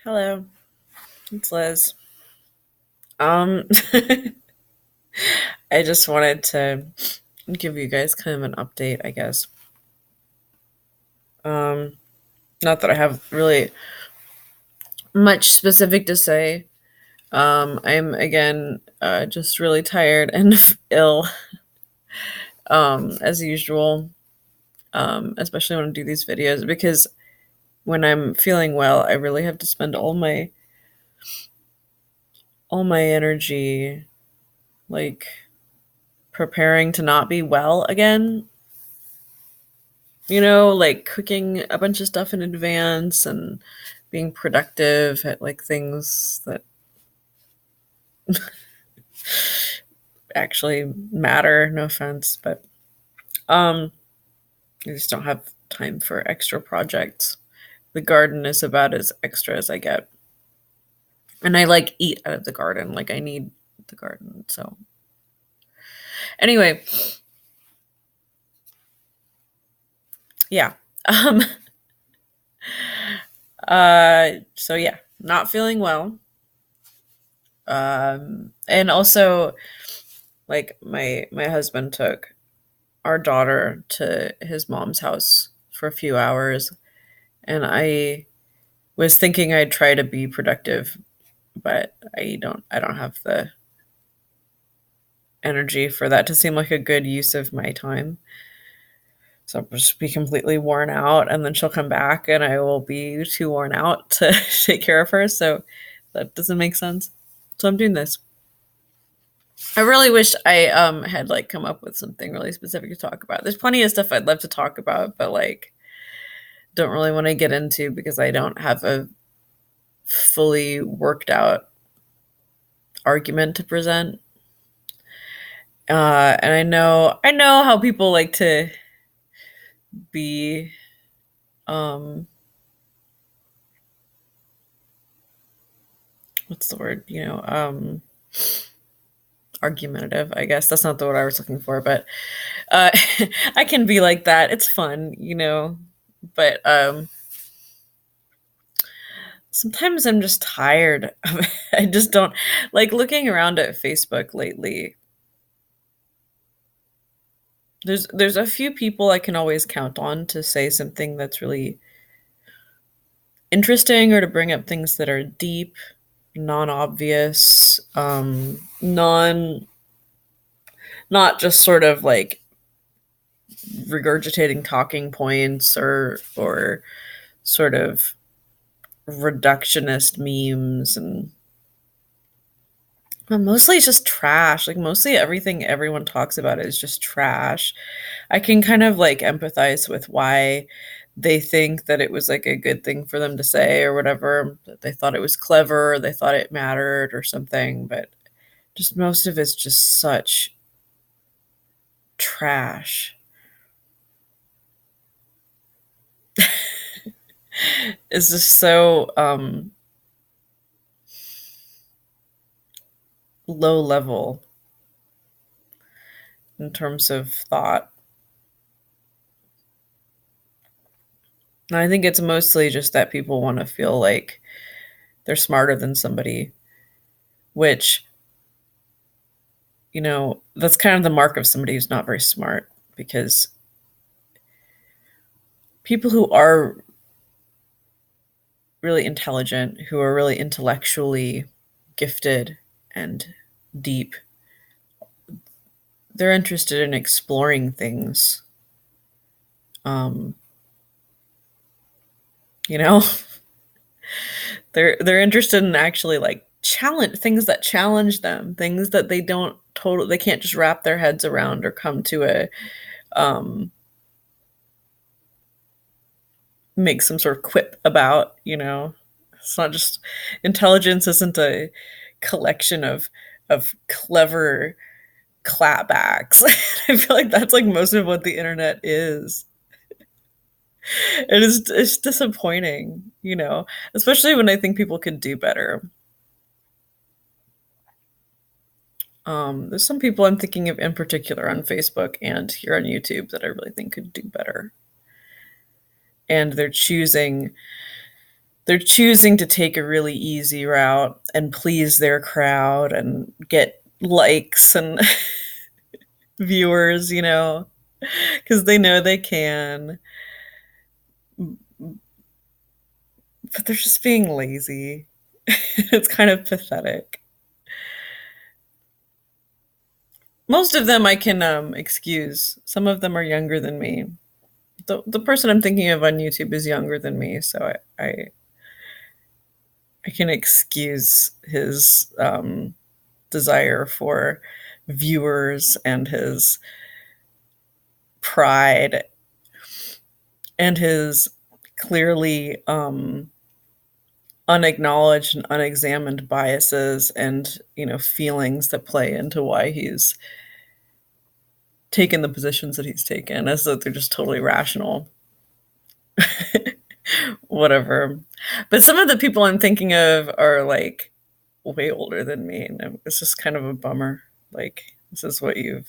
Hello, it's Liz. Um, I just wanted to give you guys kind of an update, I guess. Um, Not that I have really much specific to say. I'm again just really tired and ill, as usual. Especially when I do these videos because when I'm feeling well, I really have to spend all my energy like preparing to not be well again. Like cooking a bunch of stuff in advance and being productive at like things that actually matter. No offense, but um I just don't have time for extra projects. The garden is about as extra as I get. And I like eat out of the garden. Like I need the garden. So anyway, yeah. Um so yeah, not feeling well. And also like my husband took our daughter to his mom's house for a few hours, and I was thinking I'd try to be productive, but I don't have the energy for that to seem like a good use of my time. So I'll just be completely worn out, and then she'll come back and I will be too worn out to take care of her. So that doesn't make sense. So I'm doing this. I really wish I had like come up with something really specific to talk about. There's plenty of stuff I'd love to talk about, but like don't really want to get into because I don't have a fully worked out argument to present. And I know how people like to be um what's the word? Argumentative, I guess. That's not the word I was looking for, but uh I can be like that. It's fun. But sometimes I'm just tired of it. I just don't like looking around at Facebook lately. There's a few people I can always count on to say something that's really interesting or to bring up things that are deep, non-obvious, non not just sort of like regurgitating talking points or sort of reductionist memes and mostly it's just trash. Like mostly everything everyone talks about is just trash. I can kind of like empathize with why they think that it was like a good thing for them to say or whatever, that they thought it was clever, or they thought it mattered or something, but just most of it's just such trash. It's just so low level in terms of thought. And I think it's mostly just that people want to feel like they're smarter than somebody, which, that's kind of the mark of somebody who's not very smart because people who are really intelligent, who are really intellectually gifted and deep, they're interested in exploring things. Um, you know, they're interested in actually like challenge things that challenge them, things that they can't just wrap their heads around or come to a um make some sort of quip about. It's not just intelligence isn't a collection of clever clapbacks. I feel like that's like most of what the internet is. It's disappointing, especially when I think people could do better. There's some people I'm thinking of in particular on Facebook and here on YouTube that I really think could do better. And they're choosing they're choosing to take a really easy route and please their crowd and get likes and viewers, because they know they can. But they're just being lazy. It's kind of pathetic. Most of them I can excuse. Some of them are younger than me. The person I'm thinking of on YouTube is younger than me, so I can excuse his desire for viewers and his pride and his clearly unacknowledged and unexamined biases and feelings that play into why he's taken the positions that he's taken, as though they're just totally rational. Whatever. But some of the people I'm thinking of are like way older than me, and it's just kind of a bummer. Like, this is what you've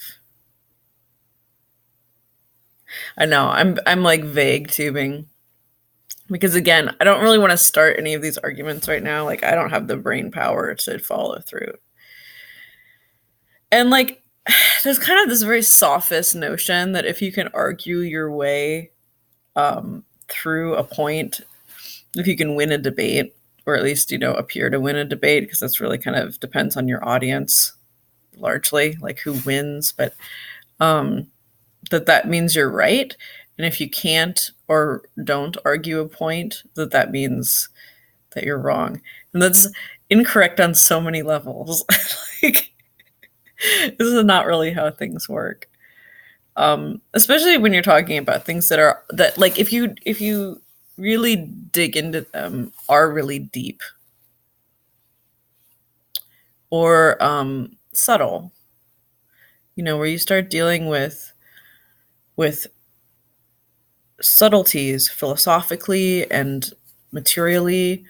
I know. I'm like vague tubing because again, I don't really want to start any of these arguments right now. Like, I don't have the brain power to follow through. And like, there's kind of this very sophist notion that if you can argue your way through a point, if you can win a debate, or at least appear to win a debate, because that's really kind of depends on your audience largely, like who wins, but that means you're right. And if you can't or don't argue a point, that means that you're wrong. And that's incorrect on so many levels. Like, this is not really how things work. Especially when you're talking about things that like if you really dig into them, are really deep or subtle. Where you start dealing with subtleties philosophically and materially,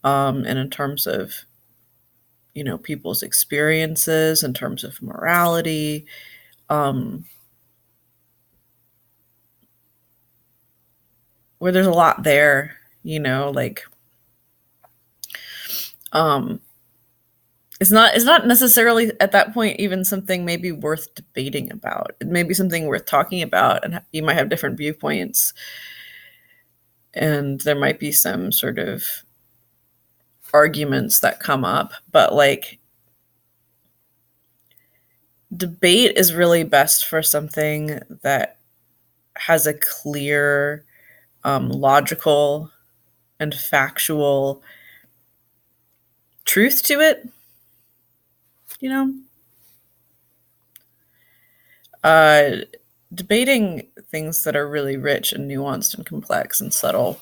and in terms of people's experiences, in terms of morality, where there's a lot there, like it's not necessarily at that point even something maybe worth debating about. It may be something worth talking about, and you might have different viewpoints, and there might be some sort of arguments that come up, but like, debate is really best for something that has a clear, logical and factual truth to it. Debating things that are really rich and nuanced and complex and subtle,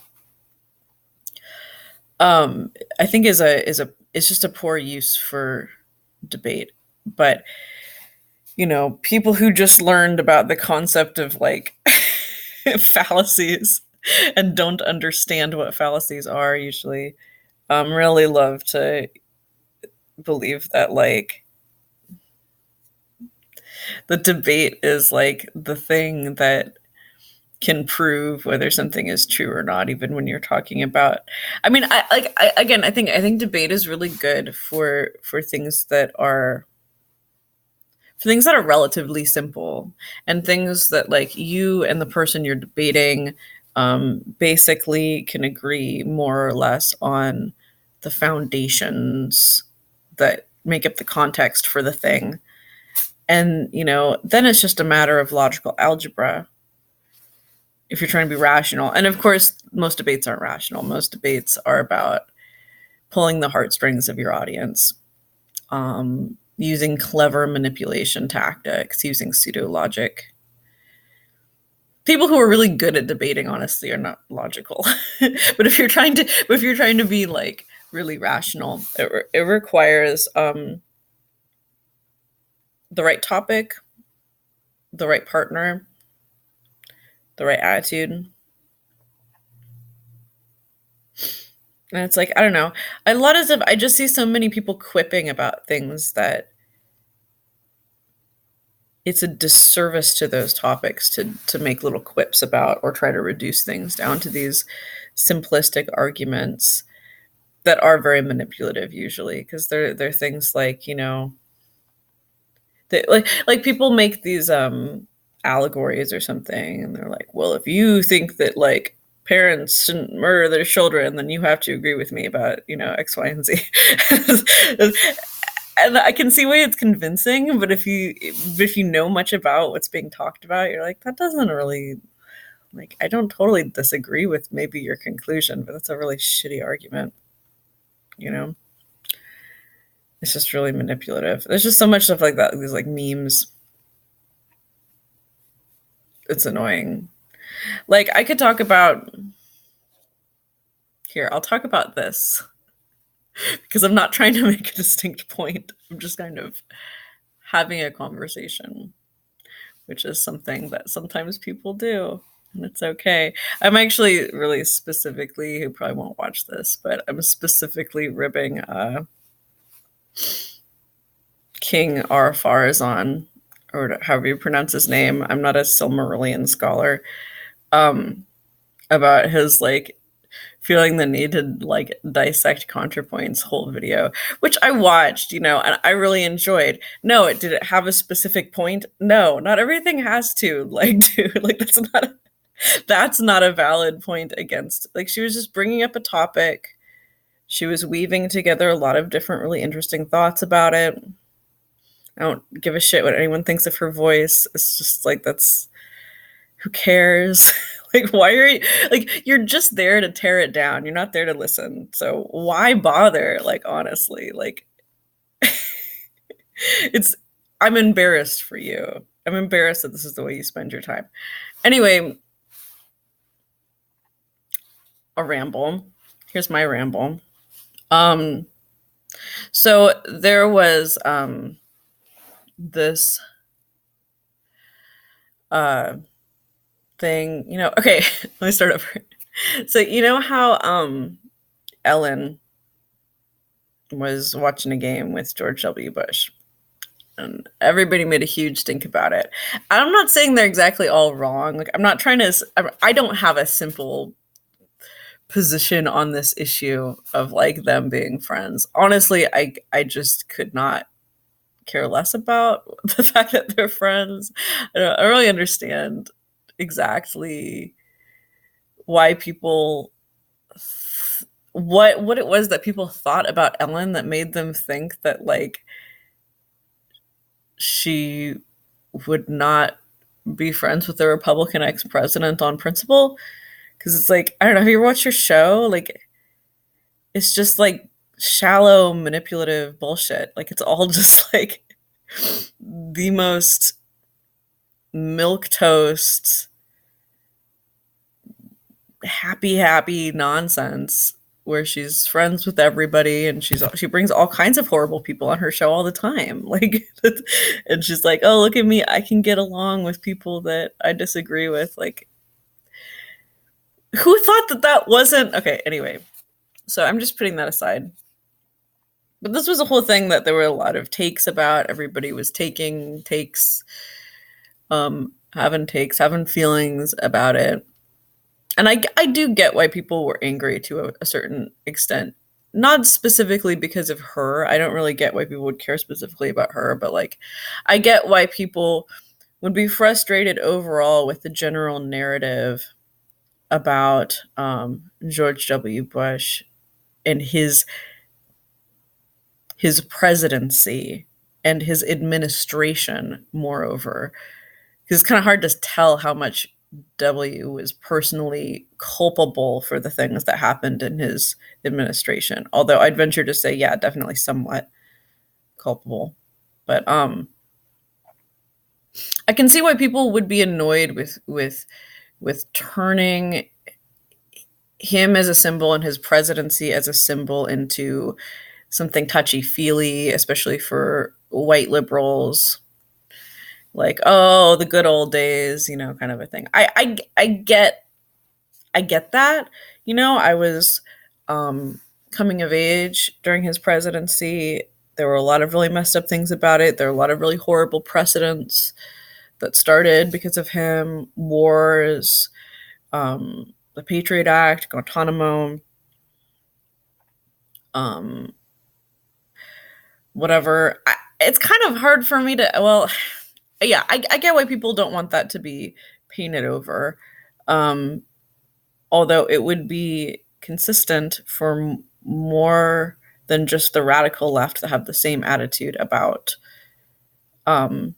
I think is just a poor use for debate. But people who just learned about the concept of like fallacies and don't understand what fallacies are usually really love to believe that like the debate is like the thing that can prove whether something is true or not, even when you're talking about. I mean, I think debate is really good for things that are relatively simple, and things that like you and the person you're debating basically can agree more or less on the foundations that make up the context for the thing. And then it's just a matter of logical algebra if you're trying to be rational. And of course, most debates aren't rational. Most debates are about pulling the heartstrings of your audience, using clever manipulation tactics, using pseudo logic. People who are really good at debating, honestly, are not logical. But if you're trying to be like really rational, it requires the right topic, the right partner, the right attitude. And it's like, I don't know. A lot of stuff, I just see so many people quipping about things that it's a disservice to those topics to make little quips about or try to reduce things down to these simplistic arguments that are very manipulative usually, because they're things like, they, like people make these allegories or something, and they're like, well, if you think that like parents shouldn't murder their children, then you have to agree with me about X, Y, and Z. And I can see why it's convincing, but if you know much about what's being talked about, you're like, that doesn't really, like, I don't totally disagree with maybe your conclusion, but that's a really shitty argument. You know, it's just really manipulative. There's just so much stuff like that. These like memes. It's annoying. Like I could talk about here. I'll talk about this because I'm not trying to make a distinct point. I'm just kind of having a conversation, which is something that sometimes people do. And it's okay. I'm actually really specifically, who probably won't watch this, but I'm specifically ribbing King Ar-Pharazôn, or however you pronounce his name. I'm not a Silmarillion scholar. About his like feeling the need to like dissect ContraPoint's whole video, which I watched, and I really enjoyed. No, did it have a specific point? No, not everything has to. Like, dude, like that's not a valid point against. Like, she was just bringing up a topic. She was weaving together a lot of different, really interesting thoughts about it. I don't give a shit what anyone thinks of her voice. It's just like, that's, who cares? Like, why are you, like, you're just there to tear it down. You're not there to listen. So why bother? Like, honestly, like, I'm embarrassed for you. I'm embarrassed that this is the way you spend your time. Anyway, a ramble. Here's my ramble. So there was this thing, okay, let me start over. So how Ellen was watching a game with George W. Bush, and everybody made a huge stink about it. I'm not saying they're exactly all wrong. Like, I'm not trying to, I don't have a simple position on this issue of like them being friends. Honestly, I just could not care less about the fact that they're friends. I don't really understand exactly why people what it was that people thought about Ellen that made them think that like she would not be friends with the Republican ex-president on principle. Because it's like, I don't know, have you ever watched your show? Like, it's just like shallow manipulative bullshit. Like, it's all just like the most milquetoast happy nonsense where she's friends with everybody, and she brings all kinds of horrible people on her show all the time. Like, and she's like, oh, look at me, I can get along with people that I disagree with. Like, who thought that wasn't okay? Anyway, so I'm just putting that aside. But this was a whole thing that there were a lot of takes about. Everybody was taking takes, having feelings about it. And I do get why people were angry to a certain extent. Not specifically because of her. I don't really get why people would care specifically about her, but like, I get why people would be frustrated overall with the general narrative about George W. Bush and his presidency and his administration, moreover. Because it's kind of hard to tell how much W was personally culpable for the things that happened in his administration. Although I'd venture to say, yeah, definitely somewhat culpable. But I can see why people would be annoyed with turning him as a symbol and his presidency as a symbol into something touchy-feely, especially for white liberals. Like, oh, the good old days, kind of a thing. I get that. I was coming of age during his presidency, There were a lot of really messed up things about it. There were a lot of really horrible precedents that started because of him. Wars, the Patriot Act, Guantanamo, um, whatever. It's kind of hard for me to, well, yeah, I get why people don't want that to be painted over. Um, Although it would be consistent for more than just the radical left that have the same attitude about um,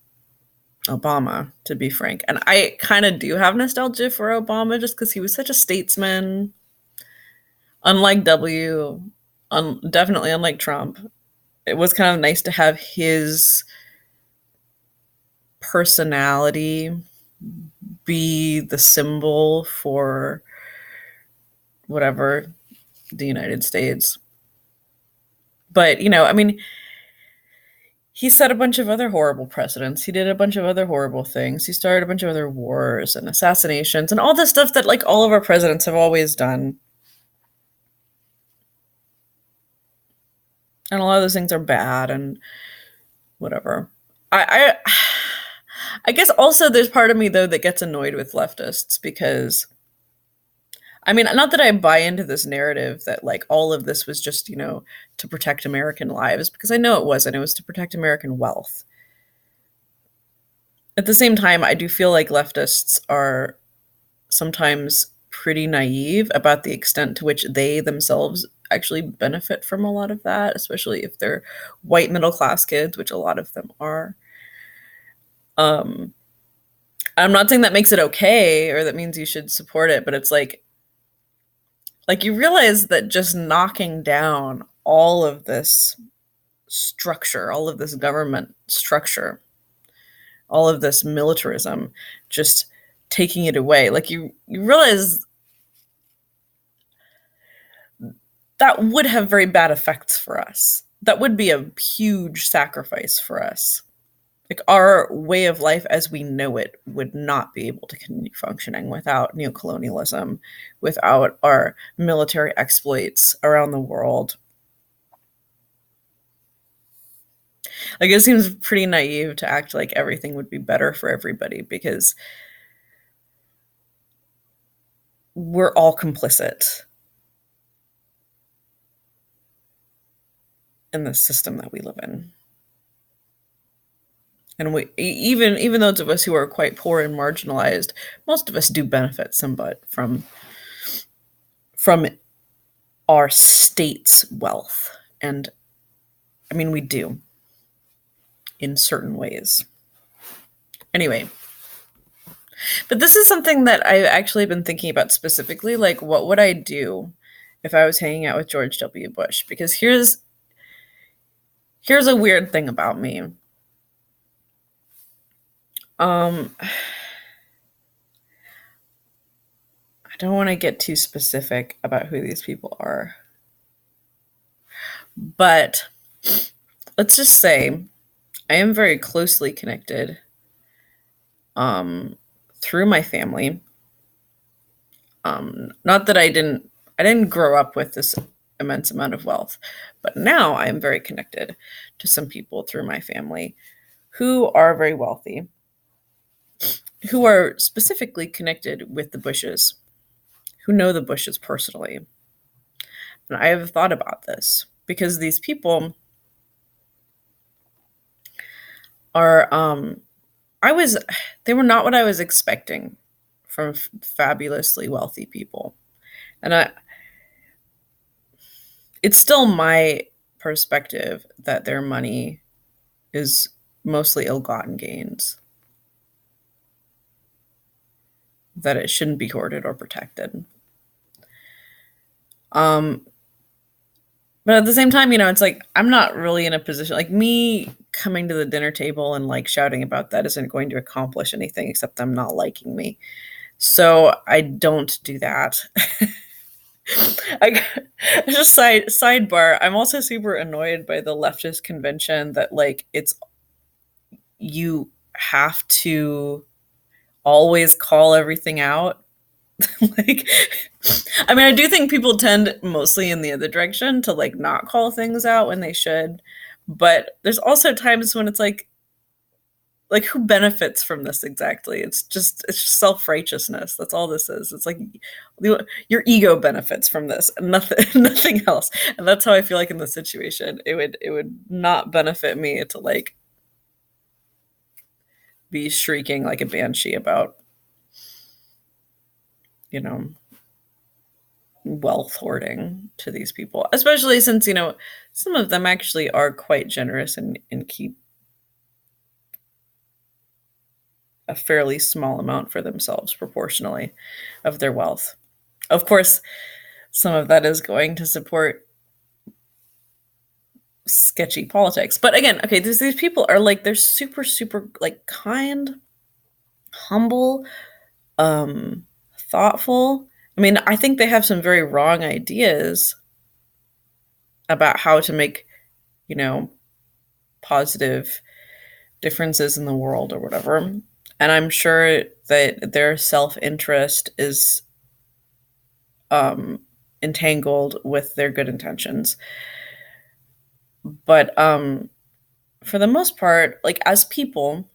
Obama, to be frank. And I kind of do have nostalgia for Obama just because he was such a statesman, unlike W, definitely unlike Trump. It was kind of nice to have his personality be the symbol for whatever the United States. But, I mean, he set a bunch of other horrible precedents. He did a bunch of other horrible things. He started a bunch of other wars and assassinations and all the stuff that like all of our presidents have always done. And a lot of those things are bad and whatever. I guess also there's part of me though that gets annoyed with leftists because I mean, not that I buy into this narrative that like all of this was just, to protect American lives, because I know it wasn't. It was to protect American wealth. At the same time, I do feel like leftists are sometimes pretty naive about the extent to which they themselves actually benefit from a lot of that, especially if they're white middle class kids, which a lot of them are. I'm not saying that makes it okay or that means you should support it, but it's like you realize that just knocking down all of this structure, all of this government structure, all of this militarism, just taking it away, like you realize that would have very bad effects for us. That would be a huge sacrifice for us. Like our way of life as we know it would not be able to continue functioning without neocolonialism, without our military exploits around the world. Like it seems pretty naive to act like everything would be better for everybody because we're all complicit in the system that we live in. And we, even those of us who are quite poor and marginalized, most of us do benefit somewhat from our state's wealth. And I mean, we do in certain ways. Anyway, but this is something that I've actually been thinking about specifically. Like, what would I do if I was hanging out with George W. Bush? Because here's a weird thing about me. I don't want to get too specific about who these people are. But let's just say I am very closely connected through my family. Not that I didn't grow up with this immense amount of wealth, but now I am very connected to some people through my family who are very wealthy, who are specifically connected with the Bushes, who know the Bushes personally. And I have thought about this because these people are they were not what I was expecting from fabulously wealthy people. And it's still my perspective that their money is mostly ill-gotten gains, that it shouldn't be hoarded or protected. But at the same time, it's like I'm not really in a position, like me coming to the dinner table and like shouting about that isn't going to accomplish anything except them not liking me. So I don't do that. I just sidebar. I'm also super annoyed by the leftist convention that like you have to always call everything out. Like, I mean, I do think people tend mostly in the other direction to like not call things out when they should, But there's also times when it's like who benefits from this exactly? It's just self-righteousness. That's all this is. It's like your ego benefits from this and nothing nothing else. And that's how I feel like in this situation. It would not benefit me to like be shrieking like a banshee about, you know, wealth hoarding to these people, especially since, some of them actually are quite generous and keep a fairly small amount for themselves proportionally of their wealth. Of course, some of that is going to support sketchy politics. But again, okay, these people are like, they're super, super like kind, humble, thoughtful. I mean, I think they have some very wrong ideas about how to make, you know, positive differences in the world or whatever. And I'm sure that their self interest is entangled with their good intentions. But for the most part, like as people,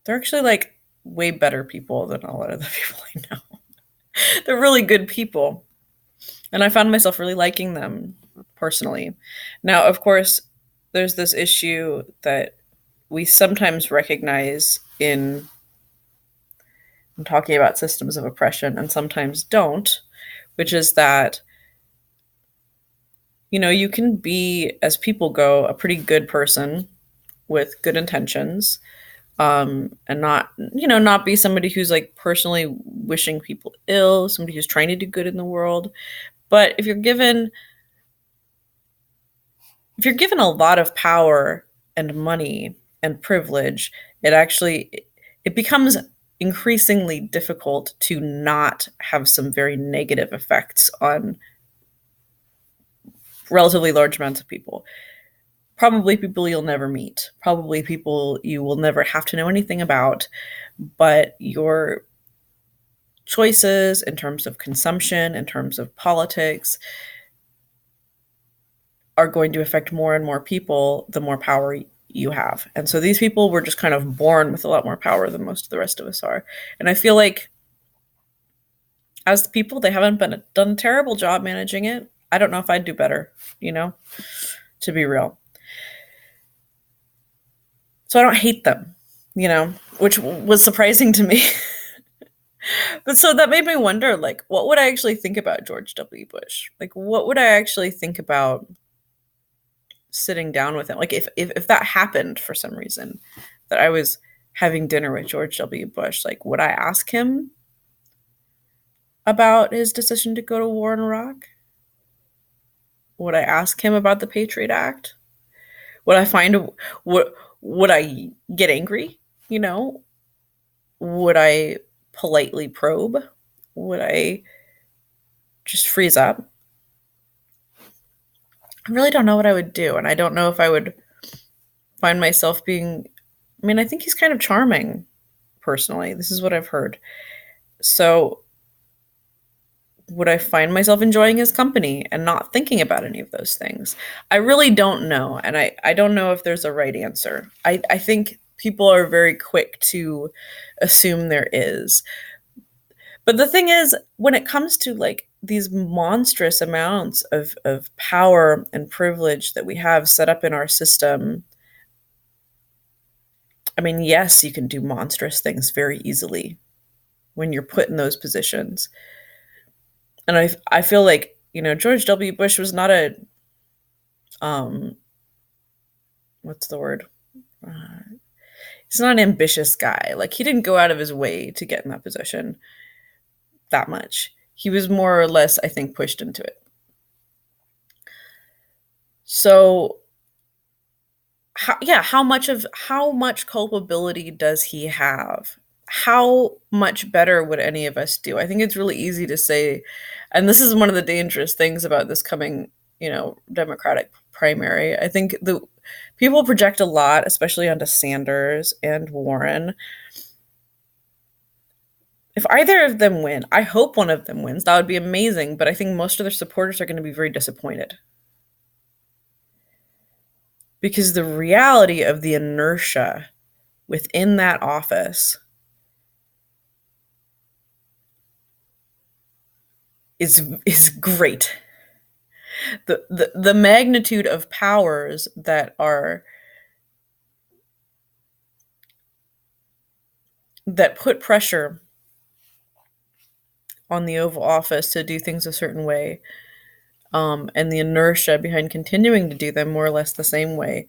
they're actually like way better people than a lot of the people I know. They're really good people. And I found myself really liking them personally. Now, of course, there's this issue that we sometimes recognize in talking about systems of oppression and sometimes don't, which is that, you can be, as people go, a pretty good person with good intentions, and not be somebody who's like personally wishing people ill, somebody who's trying to do good in the world. But if you're given a lot of power and money and privilege, it becomes increasingly difficult to not have some very negative effects on relatively large amounts of people. Probably people you'll never meet, probably people you will never have to know anything about, but your choices in terms of consumption, in terms of politics, are going to affect more and more people the more power you have. And so these people were just kind of born with a lot more power than most of the rest of us are. And I feel like as people, they haven't done a terrible job managing it. I don't know if I'd do better, to be real. So I don't hate them, which was surprising to me. But so that made me wonder, like, what would I actually think about George W. Bush? Like, what would I actually think about sitting down with him? Like, if that happened for some reason, that I was having dinner with George W. Bush, like, would I ask him about his decision to go to war in Iraq? Would I ask him about the Patriot Act? Would I find would I get angry? Would I politely probe? Would I just freeze up? I really don't know what I would do, and I don't know if I would find myself being. I mean, I think he's kind of charming, personally. This is what I've heard. So, would I find myself enjoying his company and not thinking about any of those things? I really don't know, and I don't know if there's a right answer. I think people are very quick to assume there is. But the thing is, when it comes to like these monstrous amounts of power and privilege that we have set up in our system, I mean, yes, you can do monstrous things very easily when you're put in those positions. And I feel like, George W. Bush was not a, um, what's the word? He's not an ambitious guy. Like, he didn't go out of his way to get in that position that much. He was more or less, I think, pushed into it. So, how much culpability does he have? How much better would any of us do? I think it's really easy to say, and this is one of the dangerous things about this coming, Democratic primary. I think the people project a lot, especially onto Sanders and Warren. If either of them win, I hope one of them wins. That would be amazing, but I think most of their supporters are going to be very disappointed. because the reality of the inertia within that office is great. The magnitude of powers that put pressure on the Oval Office to do things a certain way, and the inertia behind continuing to do them more or less the same way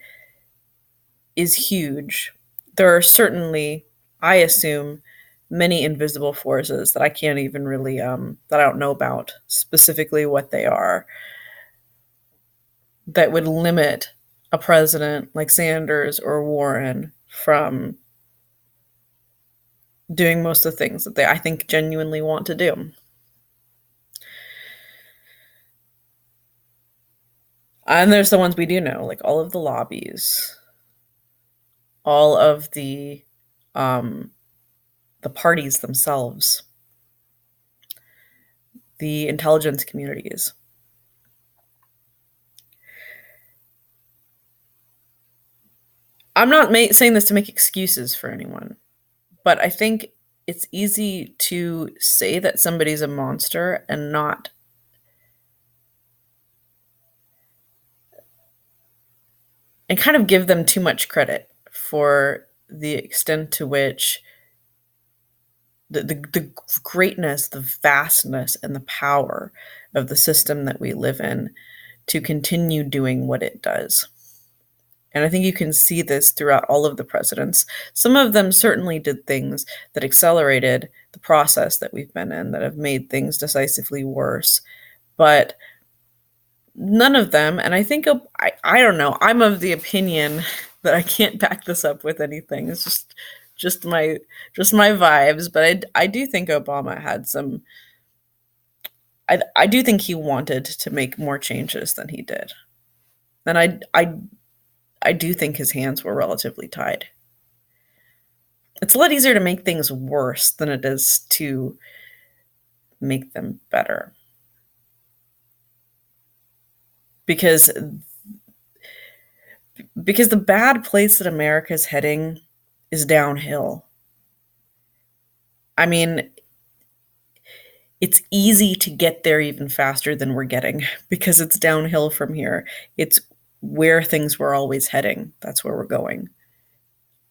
is huge. There are certainly, I assume, many invisible forces that I can't even really that I don't know about specifically what they are, that would limit a president like Sanders or Warren from doing most of the things that they, I think, genuinely want to do. And there's the ones we do know, like all of the lobbies, all of the parties themselves, the intelligence communities. I'm not saying this to make excuses for anyone, but I think it's easy to say that somebody's a monster and not and kind of give them too much credit for the extent to which the greatness, the vastness, and the power of the system that we live in to continue doing what it does. And I think you can see this throughout all of the presidents. Some of them certainly did things that accelerated the process that we've been in, that have made things decisively worse. But none of them, and I think, I don't know, I'm of the opinion that I can't back this up with anything. It's just my vibes, but I do think Obama had some. I do think he wanted to make more changes than he did, and I do think his hands were relatively tied. It's a lot easier to make things worse than it is to make them better, because the bad place that America's heading is downhill. I mean, it's easy to get there even faster than we're getting because it's downhill from here. It's where things were always heading. That's where we're going.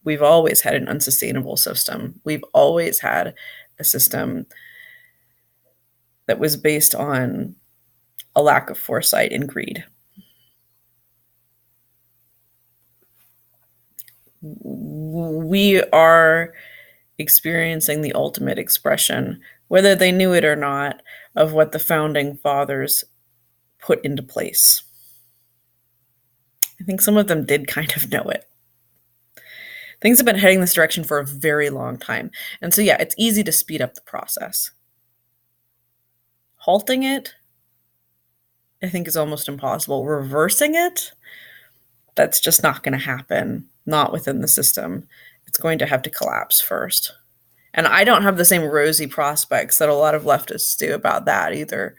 We've always had an unsustainable system. We've always had a system that was based on a lack of foresight and greed. We are experiencing the ultimate expression, whether they knew it or not, of what the founding fathers put into place. I think some of them did kind of know it. Things have been heading this direction for a very long time. And so, yeah, it's easy to speed up the process. Halting it, I think, is almost impossible. Reversing it, that's just not going to happen, not within the system. It's going to have to collapse first. And I don't have the same rosy prospects that a lot of leftists do about that either.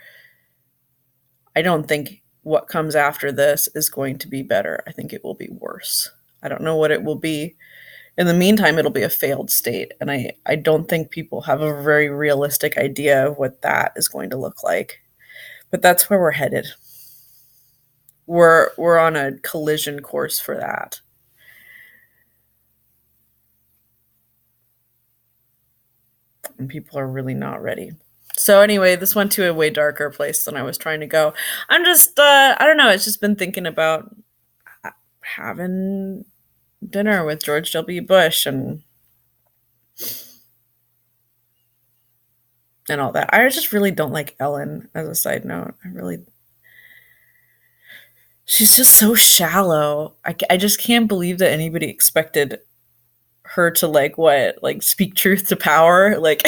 I don't think what comes after this is going to be better. I think it will be worse. I don't know what it will be. In the meantime, it'll be a failed state. And I don't think people have a very realistic idea of what that is going to look like. But that's where we're headed. We're on a collision course for that. And people are really not ready. So anyway, this went to a way darker place than I was trying to go. I'm just, I don't know, it's just been thinking about having dinner with George W. Bush and all that. I just really don't like Ellen, as a side note. She's just so shallow. I just can't believe that anybody expected her to, like, what? Like, speak truth to power? Like,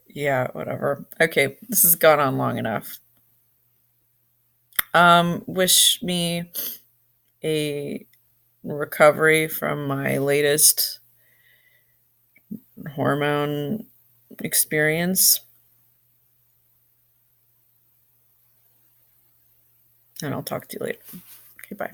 yeah, whatever. Okay, this has gone on long enough. Wish me a recovery from my latest hormone experience. and I'll talk to you later. Okay, bye.